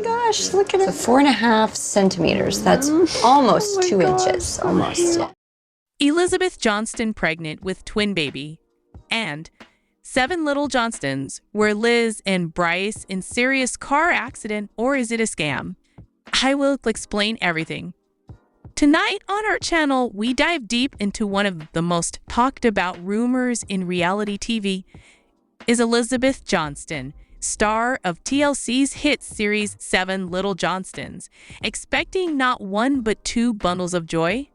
gosh, look at it. So 4.5 centimeters. That's almost 2 inches. Almost. Yeah. Elizabeth Johnston pregnant with twin baby. And 7 little Johnstons. Were Liz and Bryce in serious car accident, or is it a scam? I will explain everything. Tonight on our channel, we dive deep into one of the most talked about rumors in reality TV. Is Elizabeth Johnston, star of TLC's hit series 7 Little Johnstons, expecting not 1 but 2 bundles of joy?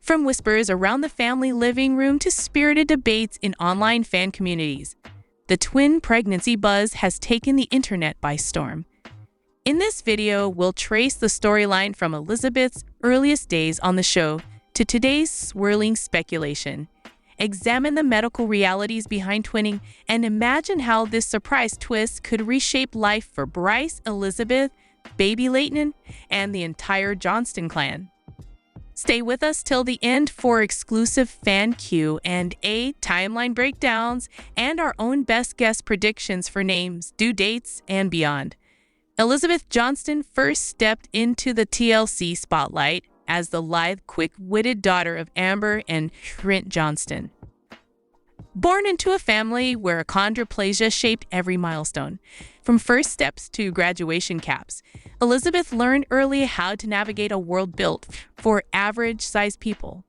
From whispers around the family living room to spirited debates in online fan communities, the twin pregnancy buzz has taken the internet by storm. In this video, we'll trace the storyline from Elizabeth's earliest days on the show to today's swirling speculation, examine the medical realities behind twinning, and imagine how this surprise twist could reshape life for Bryce, Elizabeth, baby Leighton, and the entire Johnston clan. Stay with us till the end for exclusive fan Q and A timeline breakdowns and our own best guess predictions for names, due dates, and beyond. Elizabeth Johnston first stepped into the TLC spotlight as the lithe, quick-witted daughter of Amber and Trent Johnston. Born into a family where achondroplasia shaped every milestone, from first steps to graduation caps, Elizabeth learned early how to navigate a world built for average-sized people.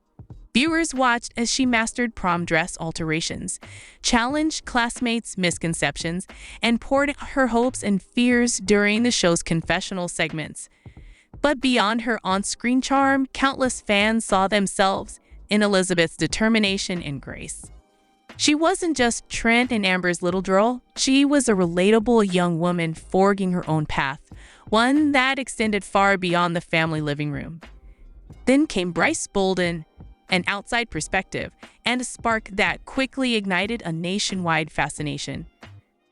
Viewers watched as she mastered prom dress alterations, challenged classmates' misconceptions, and poured her hopes and fears during the show's confessional segments. But beyond her on-screen charm, countless fans saw themselves in Elizabeth's determination and grace. She wasn't just Trent and Amber's little girl. She was a relatable young woman forging her own path, one that extended far beyond the family living room. Then came Bryce Bolden, an outside perspective, and a spark that quickly ignited a nationwide fascination.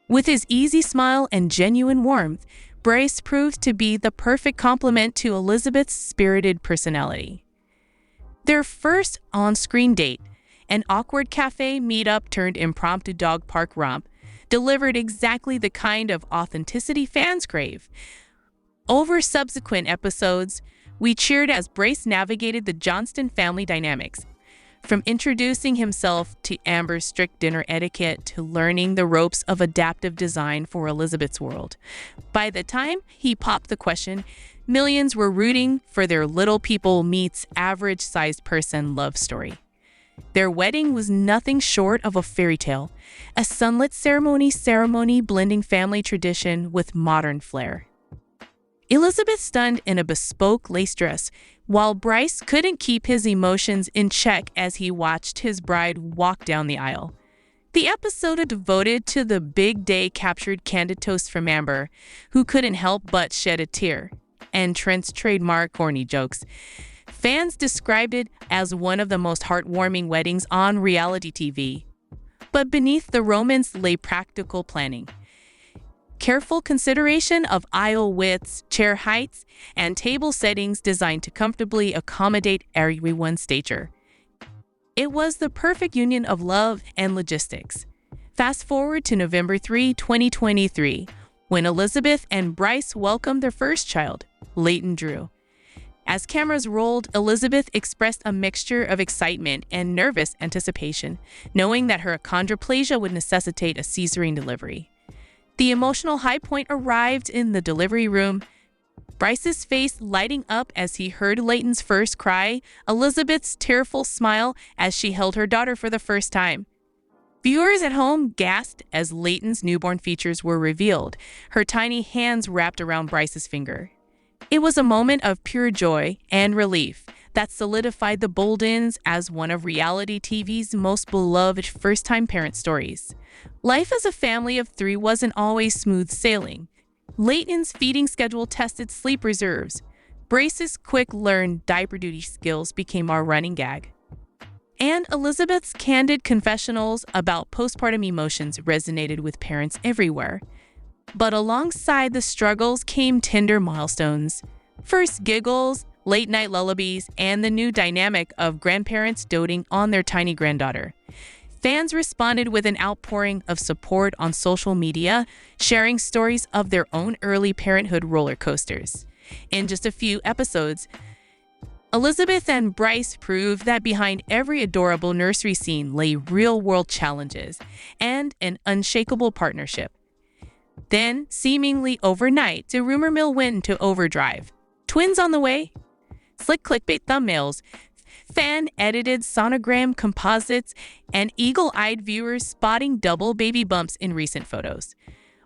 With his easy smile and genuine warmth, Bryce proved to be the perfect complement to Elizabeth's spirited personality. Their first on-screen date, an awkward cafe meetup turned impromptu dog park romp, delivered exactly the kind of authenticity fans crave. Over subsequent episodes, we cheered as Bryce navigated the Johnston family dynamics, from introducing himself to Amber's strict dinner etiquette to learning the ropes of adaptive design for Elizabeth's world. By the time he popped the question, millions were rooting for their little people meets average-sized person love story. Their wedding was nothing short of a fairy tale, a sunlit ceremony blending family tradition with modern flair. Elizabeth stunned in a bespoke lace dress, while Bryce couldn't keep his emotions in check as he watched his bride walk down the aisle. The episode devoted to the big day captured candid toast from Amber, who couldn't help but shed a tear, and Trent's trademark corny jokes. Fans described it as one of the most heartwarming weddings on reality TV. But beneath the romance lay practical planning. Careful consideration of aisle widths, chair heights, and table settings designed to comfortably accommodate everyone's stature. It was the perfect union of love and logistics. Fast forward to November 3, 2023, when Elizabeth and Bryce welcomed their first child, Leighton Drew. As cameras rolled, Elizabeth expressed a mixture of excitement and nervous anticipation, knowing that her achondroplasia would necessitate a cesarean delivery. The emotional high point arrived in the delivery room, Bryce's face lighting up as he heard Leighton's first cry, Elizabeth's tearful smile as she held her daughter for the first time. Viewers at home gasped as Leighton's newborn features were revealed, her tiny hands wrapped around Bryce's finger. It was a moment of pure joy and relief that solidified the Boldens as one of reality TV's most beloved first-time parent stories. Life as a family of 3 wasn't always smooth sailing. Leighton's feeding schedule tested sleep reserves. Bryce's quick-learned diaper duty skills became our running gag. And Elizabeth's candid confessionals about postpartum emotions resonated with parents everywhere. But alongside the struggles came tender milestones. First giggles, late-night lullabies, and the new dynamic of grandparents doting on their tiny granddaughter. Fans responded with an outpouring of support on social media, sharing stories of their own early parenthood roller coasters. In just a few episodes, Elizabeth and Bryce proved that behind every adorable nursery scene lay real-world challenges and an unshakable partnership. Then, seemingly overnight, the rumor mill went into overdrive. Twins on the way? Slick clickbait thumbnails, fan-edited sonogram composites, and eagle-eyed viewers spotting double baby bumps in recent photos.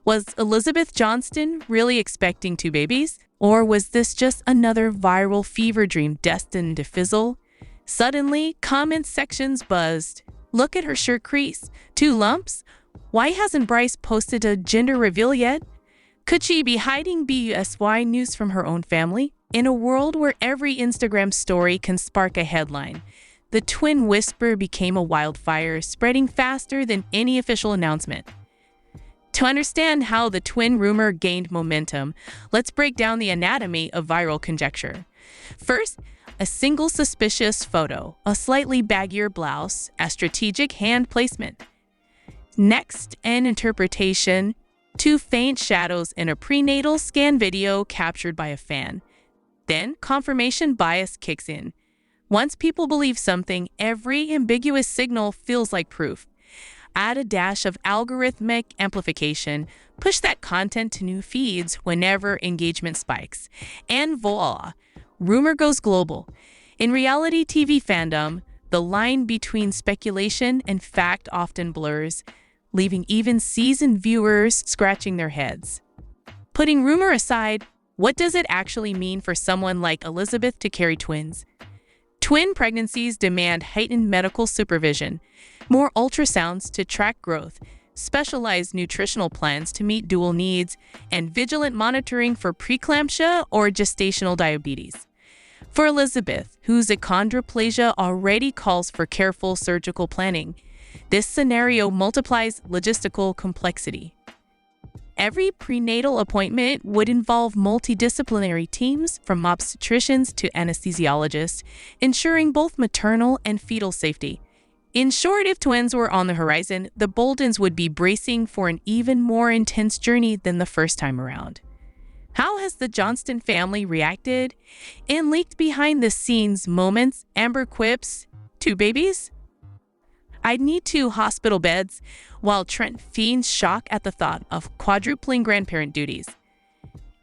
Was Elizabeth Johnston really expecting 2 babies? Or was this just another viral fever dream destined to fizzle? Suddenly, comment sections buzzed. Look at her shirt crease. 2 lumps? Why hasn't Bryce posted a gender reveal yet? Could she be hiding BUSY news from her own family? In a world where every Instagram story can spark a headline, the twin whisper became a wildfire, spreading faster than any official announcement. To understand how the twin rumor gained momentum, let's break down the anatomy of viral conjecture. First, a single suspicious photo, a slightly baggier blouse, a strategic hand placement. Next, an interpretation, 2 faint shadows in a prenatal scan video captured by a fan. Then, confirmation bias kicks in. Once people believe something, every ambiguous signal feels like proof. Add a dash of algorithmic amplification, push that content to new feeds whenever engagement spikes, and voila, rumor goes global. In reality TV fandom, the line between speculation and fact often blurs, leaving even seasoned viewers scratching their heads. Putting rumor aside, what does it actually mean for someone like Elizabeth to carry twins? Twin pregnancies demand heightened medical supervision, more ultrasounds to track growth, specialized nutritional plans to meet dual needs, and vigilant monitoring for preeclampsia or gestational diabetes. For Elizabeth, whose achondroplasia already calls for careful surgical planning, this scenario multiplies logistical complexity. Every prenatal appointment would involve multidisciplinary teams from obstetricians to anesthesiologists, ensuring both maternal and fetal safety. In short, if twins were on the horizon, the Boldens would be bracing for an even more intense journey than the first time around. How has the Johnston family reacted? In leaked behind-the-scenes moments, Amber quips, 2 babies? I'd need 2 hospital beds, while Trent feigns shock at the thought of quadrupling grandparent duties.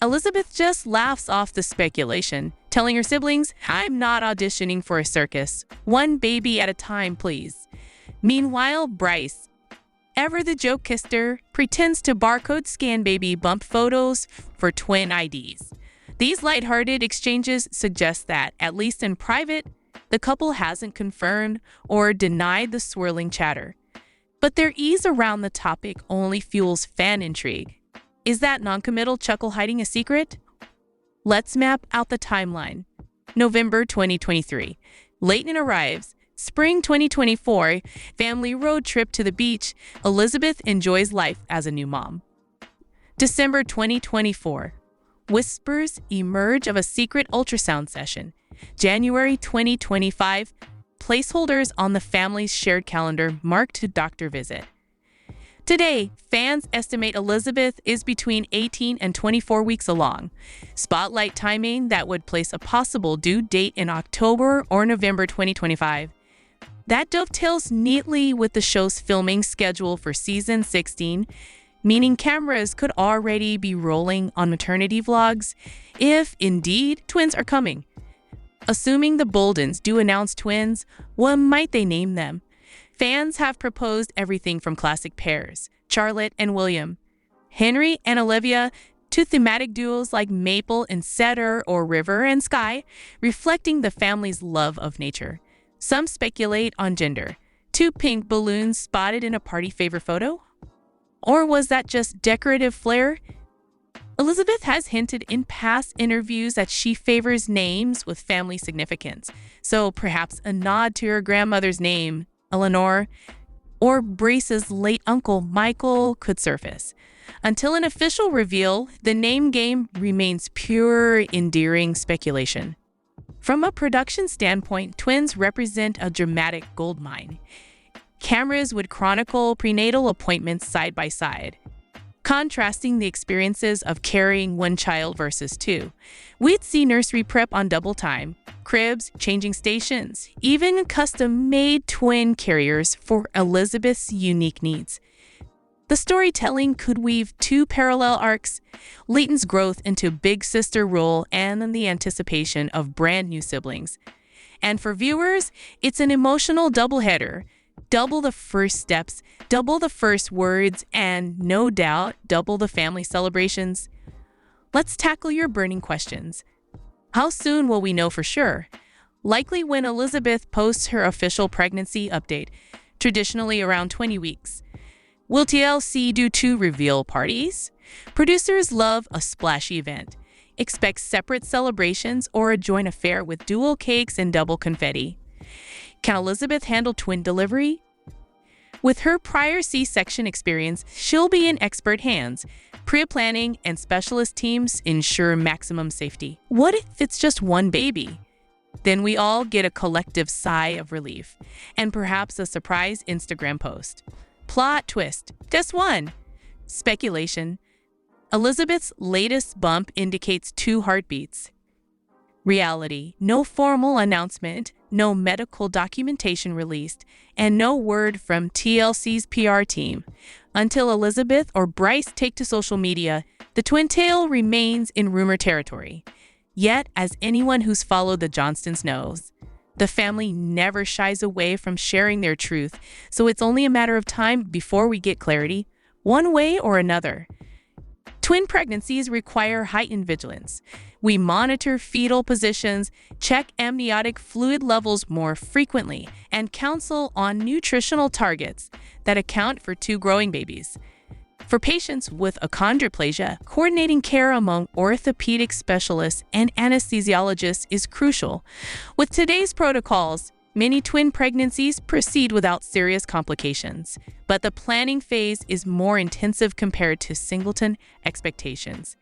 Elizabeth just laughs off the speculation, telling her siblings, I'm not auditioning for a circus. 1 baby at a time, please. Meanwhile, Bryce, ever the joke-kister, pretends to barcode scan baby bump photos for twin IDs. These lighthearted exchanges suggest that, at least in private, the couple hasn't confirmed or denied the swirling chatter. But their ease around the topic only fuels fan intrigue. Is that noncommittal chuckle hiding a secret? Let's map out the timeline. November 2023. Leighton arrives. Spring 2024. Family road trip to the beach. Elizabeth enjoys life as a new mom. December 2024. Whispers emerge of a secret ultrasound session. January 2025. Placeholders on the family's shared calendar marked to doctor visit. Today, fans estimate Elizabeth is between 18 and 24 weeks along. Spotlight timing that would place a possible due date in October or November 2025. That dovetails neatly with the show's filming schedule for season 16, meaning cameras could already be rolling on maternity vlogs if, indeed, twins are coming. Assuming the Boldens do announce twins, what might they name them? Fans have proposed everything from classic pairs, Charlotte and William, Henry and Olivia, to thematic duos like Maple and Cedar or River and Sky, reflecting the family's love of nature. Some speculate on gender. 2 pink balloons spotted in a party favor photo? Or was that just decorative flair? Elizabeth has hinted in past interviews that she favors names with family significance, so perhaps a nod to her grandmother's name, Eleanor, or Bryce's late uncle, Michael, could surface. Until an official reveal, the name game remains pure, endearing speculation. From a production standpoint, twins represent a dramatic goldmine. Cameras would chronicle prenatal appointments side by side, contrasting the experiences of carrying one child versus two. We'd see nursery prep on double time, cribs, changing stations, even custom-made twin carriers for Elizabeth's unique needs. The storytelling could weave two parallel arcs, Leighton's growth into big sister role and then the anticipation of brand new siblings. And for viewers, it's an emotional doubleheader. Double the first steps, double the first words, and no doubt, double the family celebrations. Let's tackle your burning questions. How soon will we know for sure? Likely when Elizabeth posts her official pregnancy update, traditionally around 20 weeks. Will TLC do 2 reveal parties? Producers love a splashy event. Expect separate celebrations or a joint affair with dual cakes and double confetti. Can Elizabeth handle twin delivery? With her prior C-section experience, she'll be in expert hands. Pre-planning and specialist teams ensure maximum safety. What if it's just one baby? Then we all get a collective sigh of relief, and perhaps a surprise Instagram post. Plot twist, just one. Speculation. Elizabeth's latest bump indicates 2 heartbeats. Reality, no formal announcement, no medical documentation released, and no word from TLC's PR team. Until Elizabeth or Bryce take to social media, the twin tale remains in rumor territory. Yet, as anyone who's followed the Johnstons knows, the family never shies away from sharing their truth, so it's only a matter of time before we get clarity, one way or another. Twin pregnancies require heightened vigilance. We monitor fetal positions, check amniotic fluid levels more frequently, and counsel on nutritional targets that account for 2 growing babies. For patients with achondroplasia, coordinating care among orthopedic specialists and anesthesiologists is crucial. With today's protocols, many twin pregnancies proceed without serious complications, but the planning phase is more intensive compared to singleton expectations.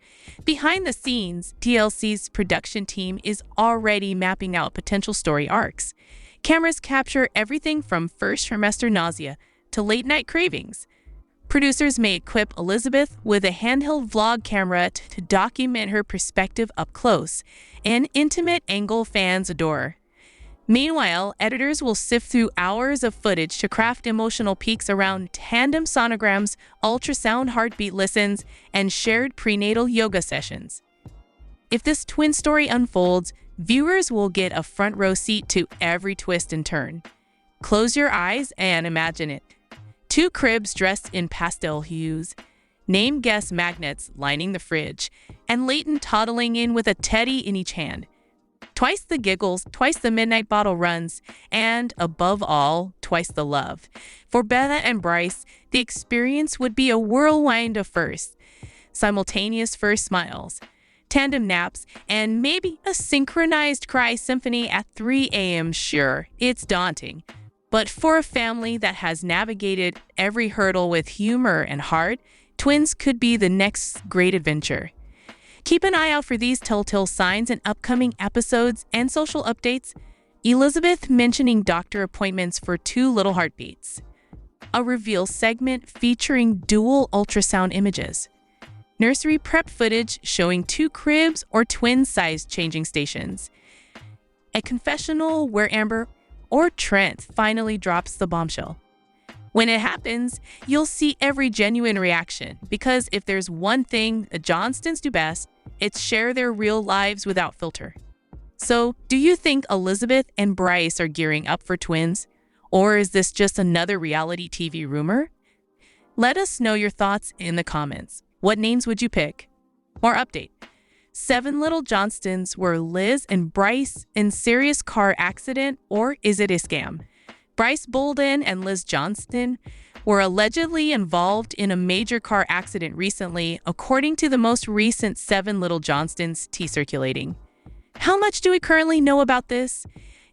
Behind the scenes, TLC's production team is already mapping out potential story arcs. Cameras capture everything from first trimester nausea to late-night cravings. Producers may equip Elizabeth with a handheld vlog camera to document her perspective up close, an intimate angle fans adore. Meanwhile, editors will sift through hours of footage to craft emotional peaks around tandem sonograms, ultrasound heartbeat listens, and shared prenatal yoga sessions. If this twin story unfolds, viewers will get a front row seat to every twist and turn. Close your eyes and imagine it. 2 cribs dressed in pastel hues, name guest magnets lining the fridge, and Leighton toddling in with a teddy in each hand. Twice the giggles, twice the midnight bottle runs, and above all, twice the love. For Bella and Bryce, the experience would be a whirlwind of firsts, simultaneous first smiles, tandem naps, and maybe a synchronized cry symphony at 3 a.m. Sure, it's daunting. But for a family that has navigated every hurdle with humor and heart, twins could be the next great adventure. Keep an eye out for these telltale signs in upcoming episodes and social updates. Elizabeth mentioning doctor appointments for 2 little heartbeats. A reveal segment featuring dual ultrasound images. Nursery prep footage showing 2 cribs or twin-sized changing stations. A confessional where Amber or Trent finally drops the bombshell. When it happens, you'll see every genuine reaction, because if there's one thing the Johnstons do best, it's share their real lives without filter. So, do you think Elizabeth and Bryce are gearing up for twins? Or is this just another reality TV rumor? Let us know your thoughts in the comments. What names would you pick? More update. 7 little Johnstons were Liz and Bryce in serious car accident, or is it a scam? Bryce Bolden and Liz Johnston were allegedly involved in a major car accident recently, according to the most recent 7 little Johnstons circulating. How much do we currently know about this?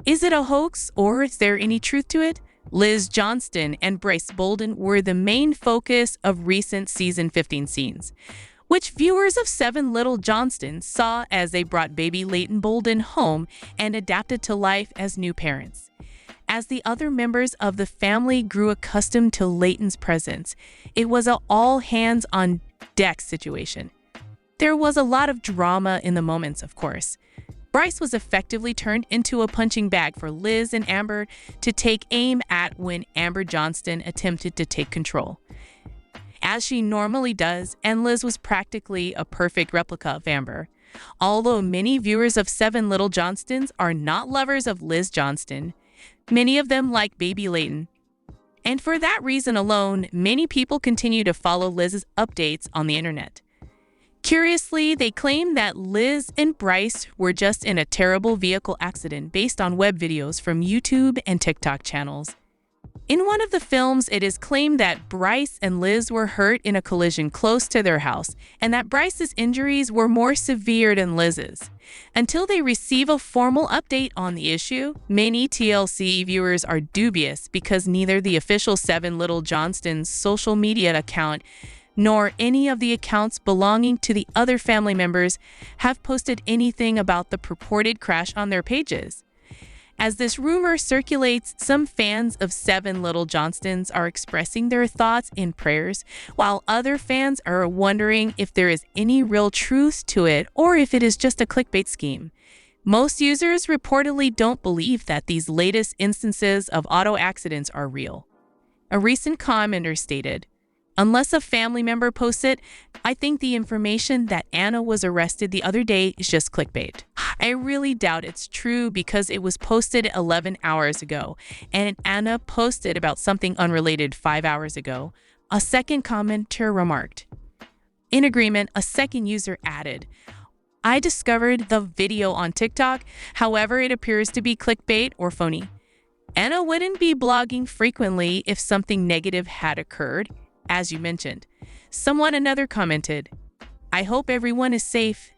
Is it a hoax, or is there any truth to it? Liz Johnston and Bryce Bolden were the main focus of recent season 15 scenes, which viewers of 7 Little Johnstons saw as they brought baby Leighton Bolden home and adapted to life as new parents. As the other members of the family grew accustomed to Leighton's presence, it was an all-hands-on-deck situation. There was a lot of drama in the moments, of course. Bryce was effectively turned into a punching bag for Liz and Amber to take aim at when Amber Johnston attempted to take control, as she normally does, and Liz was practically a perfect replica of Amber. Although many viewers of Seven Little Johnstons are not lovers of Liz Johnston, many of them like baby Leighton. And for that reason alone, many people continue to follow Liz's updates on the internet. Curiously, they claim that Liz and Bryce were just in a terrible vehicle accident based on web videos from YouTube and TikTok channels. In one of the films, it is claimed that Bryce and Liz were hurt in a collision close to their house, and that Bryce's injuries were more severe than Liz's. Until they receive a formal update on the issue, many TLC viewers are dubious because neither the official Seven Little Johnstons social media account nor any of the accounts belonging to the other family members have posted anything about the purported crash on their pages. As this rumor circulates, some fans of Seven Little Johnstons are expressing their thoughts in prayers, while other fans are wondering if there is any real truth to it or if it is just a clickbait scheme. Most users reportedly don't believe that these latest instances of auto accidents are real. A recent commenter stated, "Unless a family member posts it, I think the information that Anna was arrested the other day is just clickbait. I really doubt it's true because it was posted 11 hours ago, and Anna posted about something unrelated 5 hours ago," a second commenter remarked. In agreement, a second user added, "I discovered the video on TikTok, however it appears to be clickbait or phony. Anna wouldn't be blogging frequently if something negative had occurred, as you mentioned." Another commented, "I hope everyone is safe.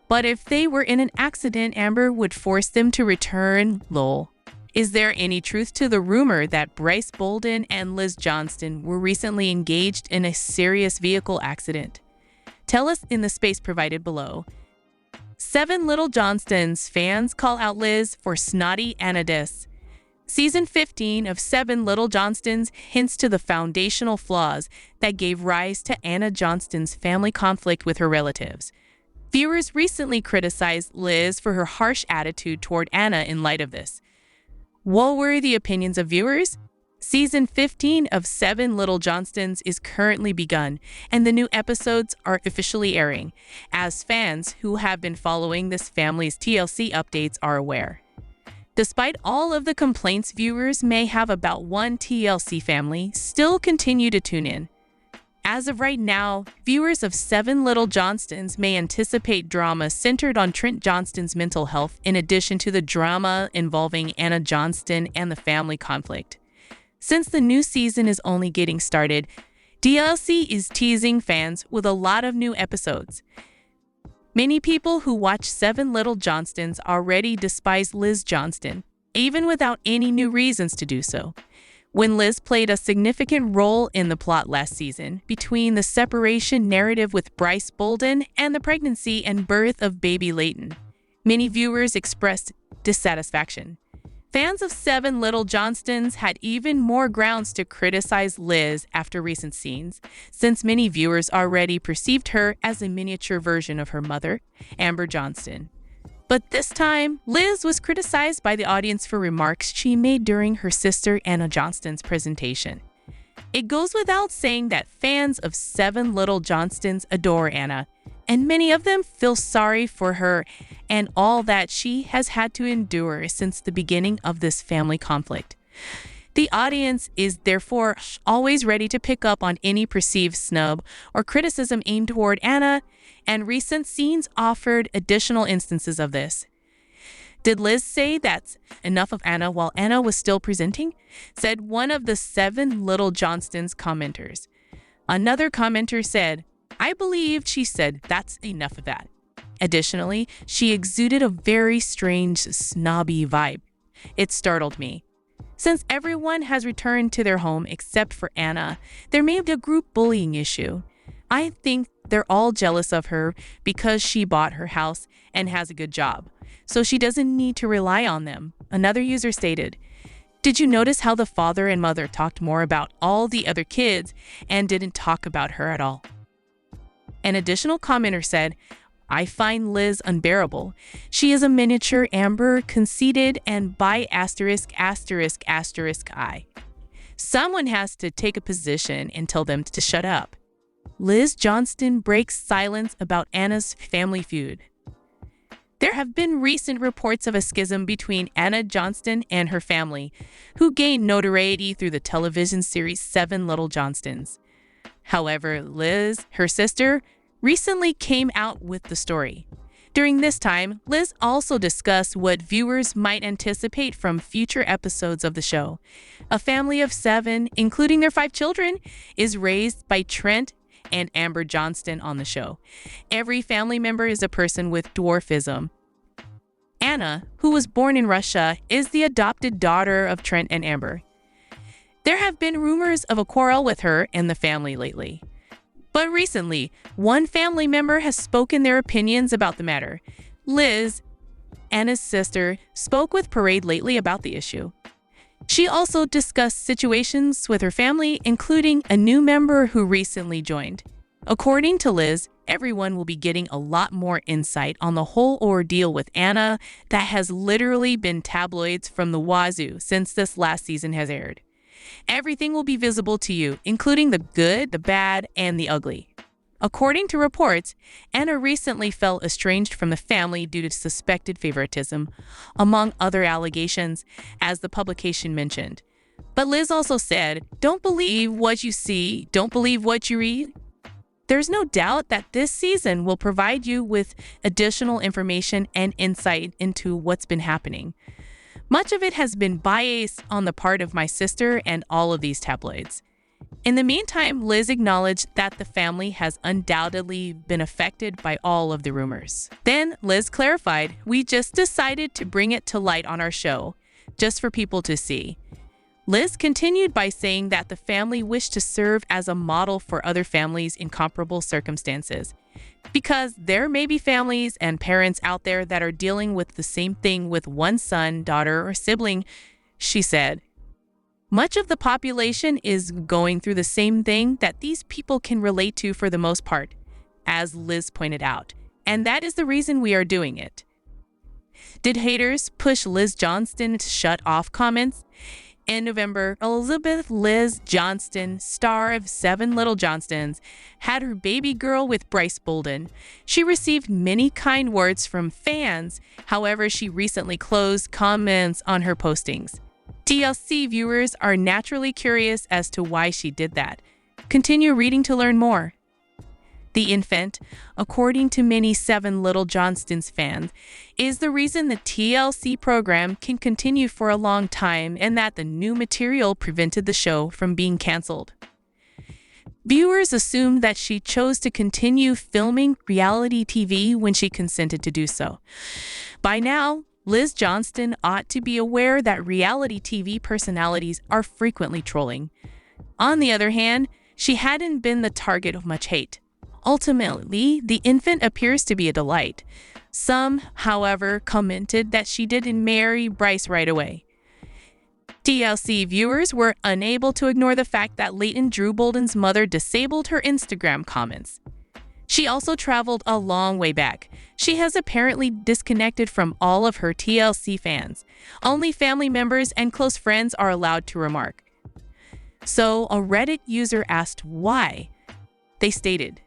But if they were in an accident, Amber would force them to return, lol. Is there any truth to the rumor that Bryce Bolden and Liz Johnston were recently engaged in a serious vehicle accident? Tell us in the space provided below." Seven Little Johnstons fans call out Liz for snotty Anadiss. Season 15 of Seven Little Johnstons hints to the foundational flaws that gave rise to Anna Johnston's family conflict with her relatives. Viewers recently criticized Liz for her harsh attitude toward Anna in light of this. What were the opinions of viewers? Season 15 of Seven Little Johnstons is currently begun, and the new episodes are officially airing, as fans who have been following this family's TLC updates are aware. Despite all of the complaints viewers may have about one TLC family, still continue to tune in. As of right now, viewers of Seven Little Johnstons may anticipate drama centered on Trent Johnston's mental health in addition to the drama involving Anna Johnston and the family conflict. Since the new season is only getting started, TLC is teasing fans with a lot of new episodes. Many people who watch Seven Little Johnstons already despise Liz Johnston, even without any new reasons to do so. When Liz played a significant role in the plot last season, between the separation narrative with Bryce Bolden and the pregnancy and birth of baby Leighton, many viewers expressed dissatisfaction. Fans of Seven Little Johnstons had even more grounds to criticize Liz after recent scenes, since many viewers already perceived her as a miniature version of her mother, Amber Johnston. But this time, Liz was criticized by the audience for remarks she made during her sister Anna Johnston's presentation. It goes without saying that fans of Seven Little Johnstons adore Anna, and many of them feel sorry for her and all that she has had to endure since the beginning of this family conflict. The audience is therefore always ready to pick up on any perceived snub or criticism aimed toward Anna, and recent scenes offered additional instances of this. Did Liz say that's enough of Anna while Anna was still presenting? Said one of the Seven Little Johnstons commenters. Another commenter said, "I believed she said that's enough of that." Additionally, she exuded a very strange snobby vibe. It startled me. Since everyone has returned to their home except for Anna, there may be a group bullying issue. I think they're all jealous of her because she bought her house and has a good job, so she doesn't need to rely on them, another user stated. Did you notice how the father and mother talked more about all the other kids and didn't talk about her at all? An additional commenter said, I find Liz unbearable. She is a miniature Amber, conceited, and by ****I. Someone has to take a position and tell them to shut up. Liz Johnston breaks silence about Anna's family feud. There have been recent reports of a schism between Anna Johnston and her family, who gained notoriety through the television series 7 Little Johnstons. However, Liz, her sister, recently came out with the story. During this time, Liz also discussed what viewers might anticipate from future episodes of the show. A family of 7, including their 5 children, is raised by Trent and Amber Johnston on the show. Every family member is a person with dwarfism. Anna, who was born in Russia, is the adopted daughter of Trent and Amber. There have been rumors of a quarrel with her and the family lately. But recently, one family member has spoken their opinions about the matter. Liz, Anna's sister, spoke with Parade lately about the issue. She also discussed situations with her family, including a new member who recently joined. According to Liz, everyone will be getting a lot more insight on the whole ordeal with Anna that has literally been tabloids from the wazoo since this last season has aired. Everything will be visible to you, including the good, the bad, and the ugly. According to reports, Anna recently felt estranged from the family due to suspected favoritism, among other allegations, as the publication mentioned. But Liz also said, "Don't believe what you see, don't believe what you read." There's no doubt that this season will provide you with additional information and insight into what's been happening. Much of it has been biased on the part of my sister and all of these tabloids. In the meantime, Liz acknowledged that the family has undoubtedly been affected by all of the rumors. Then Liz clarified, "We just decided to bring it to light on our show, just for people to see." Liz continued by saying that the family wished to serve as a model for other families in comparable circumstances, because there may be families and parents out there that are dealing with the same thing with one son, daughter, or sibling. She said, "Much of the population is going through the same thing that these people can relate to for the most part," as Liz pointed out, "and that is the reason we are doing it." Did haters push Liz Johnston to shut off comments? In November, Elizabeth Liz Johnston, star of 7 Little Johnstons, had her baby girl with Bryce Bolden. She received many kind words from fans. However, she recently closed comments on her postings. TLC viewers are naturally curious as to why she did that. Continue reading to learn more. The infant, according to many 7 Little Johnstons fans, is the reason the TLC program can continue for a long time and that the new material prevented the show from being canceled. Viewers assumed that she chose to continue filming reality TV when she consented to do so. By now, Liz Johnston ought to be aware that reality TV personalities are frequently trolling. On the other hand, she hadn't been the target of much hate. Ultimately, the infant appears to be a delight. Some, however, commented that she didn't marry Bryce right away. TLC viewers were unable to ignore the fact that Leighton Drew Bolden's mother disabled her Instagram comments. She also traveled a long way back. She has apparently disconnected from all of her TLC fans. Only family members and close friends are allowed to remark. So a Reddit user asked why. They stated,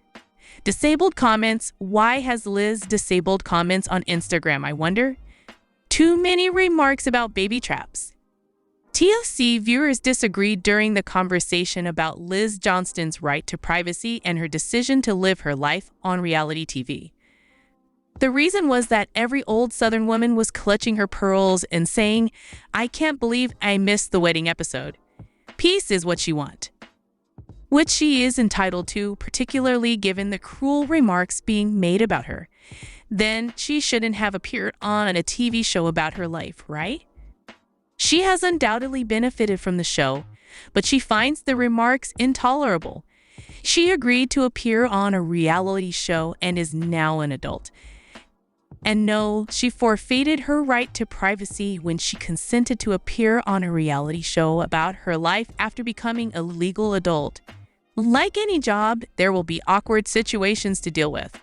"Disabled comments. Why has Liz disabled comments on Instagram, I wonder? Too many remarks about baby traps." TLC viewers disagreed during the conversation about Liz Johnston's right to privacy and her decision to live her life on reality TV. The reason was that every old Southern woman was clutching her pearls and saying, "I can't believe I missed the wedding episode." Peace is what she wants, which she is entitled to, particularly given the cruel remarks being made about her. Then she shouldn't have appeared on a TV show about her life, right? She has undoubtedly benefited from the show, but she finds the remarks intolerable. She agreed to appear on a reality show and is now an adult. And no, she forfeited her right to privacy when she consented to appear on a reality show about her life after becoming a legal adult. Like any job, there will be awkward situations to deal with.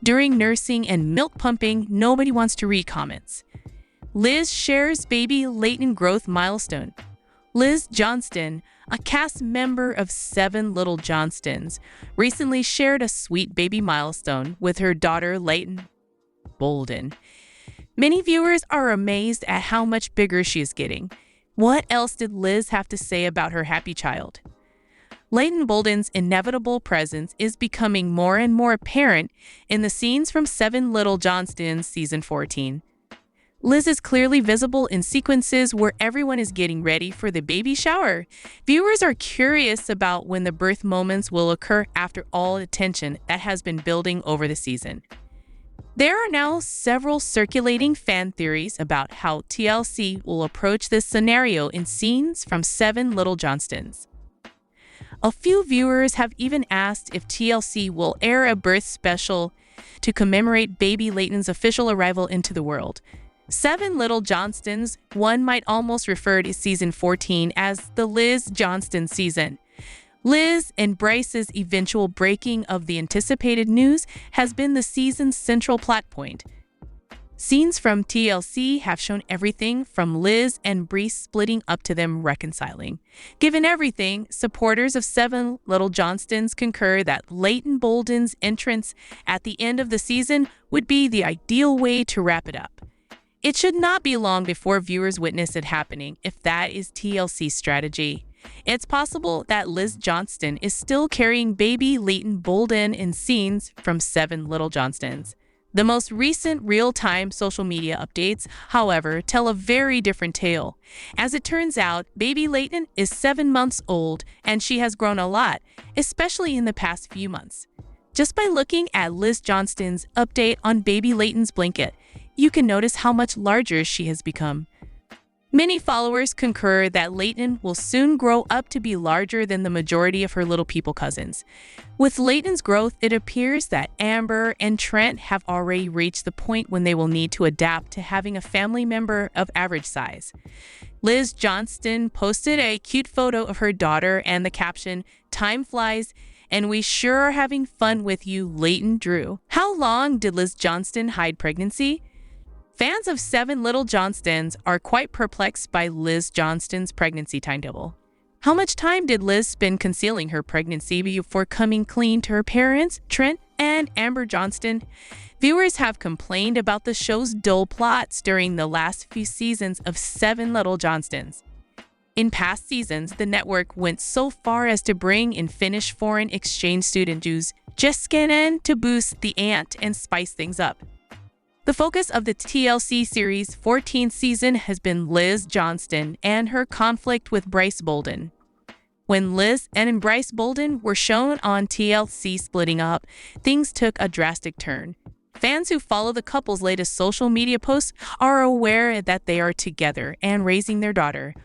During nursing and milk pumping, nobody wants to read comments. Liz shares baby Leighton growth milestone. Liz Johnston, a cast member of 7 Little Johnstons, recently shared a sweet baby milestone with her daughter Leighton Bolden. Many viewers are amazed at how much bigger she is getting. What else did Liz have to say about her happy child? Leighton Bolden's inevitable presence is becoming more and more apparent in the scenes from 7 Little Johnstons season 14. Liz is clearly visible in sequences where everyone is getting ready for the baby shower. Viewers are curious about when the birth moments will occur after all the tension that has been building over the season. There are now several circulating fan theories about how TLC will approach this scenario in scenes from 7 Little Johnstons. A few viewers have even asked if TLC will air a birth special to commemorate baby Leighton's official arrival into the world. 7 Little Johnstons, one might almost refer to season 14 as the Liz Johnston season. Liz and Bryce's eventual breaking of the anticipated news has been the season's central plot point. Scenes from TLC have shown everything from Liz and Bryce splitting up to them reconciling. Given everything, supporters of 7 Little Johnstons concur that Leighton Bolden's entrance at the end of the season would be the ideal way to wrap it up. It should not be long before viewers witness it happening if that is TLC's strategy. It's possible that Liz Johnston is still carrying baby Leighton Bolden in scenes from 7 Little Johnstons. The most recent real-time social media updates, however, tell a very different tale. As it turns out, baby Leighton is 7 months old and she has grown a lot, especially in the past few months. Just by looking at Liz Johnston's update on baby Leighton's blanket, you can notice how much larger she has become. Many followers concur that Leighton will soon grow up to be larger than the majority of her little people cousins. With Leighton's growth, it appears that Amber and Trent have already reached the point when they will need to adapt to having a family member of average size. Liz Johnston posted a cute photo of her daughter and the caption, "Time flies, and we sure are having fun with you, Leighton Drew." How long did Liz Johnston hide pregnancy? Fans of 7 Little Johnstons are quite perplexed by Liz Johnston's pregnancy timetable. How much time did Liz spend concealing her pregnancy before coming clean to her parents, Trent and Amber Johnston? Viewers have complained about the show's dull plots during the last few seasons of 7 Little Johnstons. In past seasons, the network went so far as to bring in Finnish foreign exchange student Jews Johnstons to boost the ante and spice things up. The focus of the TLC series' 14th season has been Liz Johnston and her conflict with Bryce Bolden. When Liz and Bryce Bolden were shown on TLC splitting up, things took a drastic turn. Fans who follow the couple's latest social media posts are aware that they are together and raising their daughter,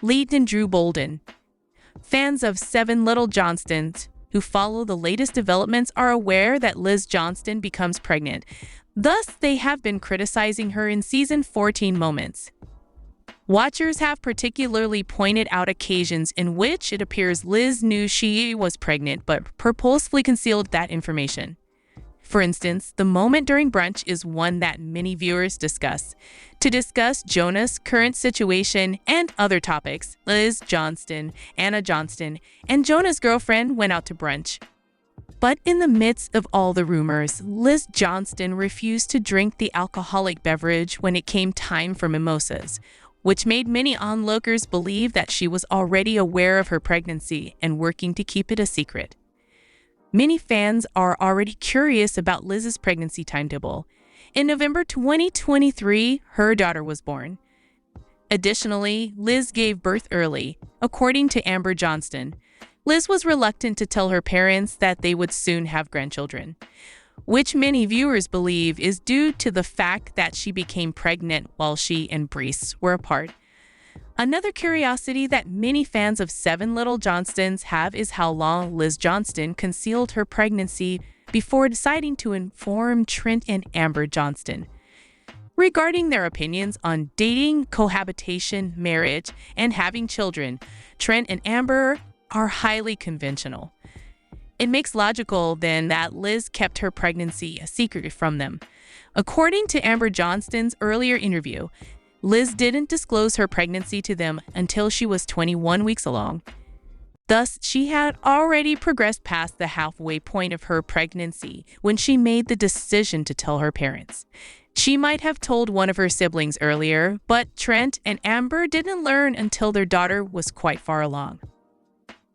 Leighton Drew Bolden. Fans of 7 Little Johnstons who follow the latest developments are aware that Liz Johnston becomes pregnant. Thus, they have been criticizing her in season 14 moments. Watchers have particularly pointed out occasions in which it appears Liz knew she was pregnant but purposefully concealed that information. For instance, the moment during brunch is one that many viewers discuss. To discuss Jonah's current situation and other topics, Liz Johnston, Anna Johnston, and Jonah's girlfriend went out to brunch. But in the midst of all the rumors, Liz Johnston refused to drink the alcoholic beverage when it came time for mimosas, which made many onlookers believe that she was already aware of her pregnancy and working to keep it a secret. Many fans are already curious about Liz's pregnancy timetable. In November 2023, her daughter was born. Additionally, Liz gave birth early, according to Amber Johnston. Liz was reluctant to tell her parents that they would soon have grandchildren, which many viewers believe is due to the fact that she became pregnant while she and Bryce were apart. Another curiosity that many fans of 7 Little Johnstons have is how long Liz Johnston concealed her pregnancy before deciding to inform Trent and Amber Johnston regarding their opinions on dating, cohabitation, marriage, and having children. Trent and Amber are highly conventional. It makes logical then that Liz kept her pregnancy a secret from them. According to Amber Johnston's earlier interview, Liz didn't disclose her pregnancy to them until she was 21 weeks along. Thus, she had already progressed past the halfway point of her pregnancy when she made the decision to tell her parents. She might have told one of her siblings earlier, but Trent and Amber didn't learn until their daughter was quite far along.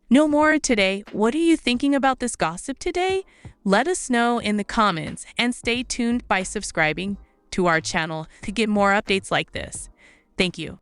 No more today. What are you thinking about this gossip today? Let us know in the comments and stay tuned by subscribing to our channel to get more updates like this. Thank you.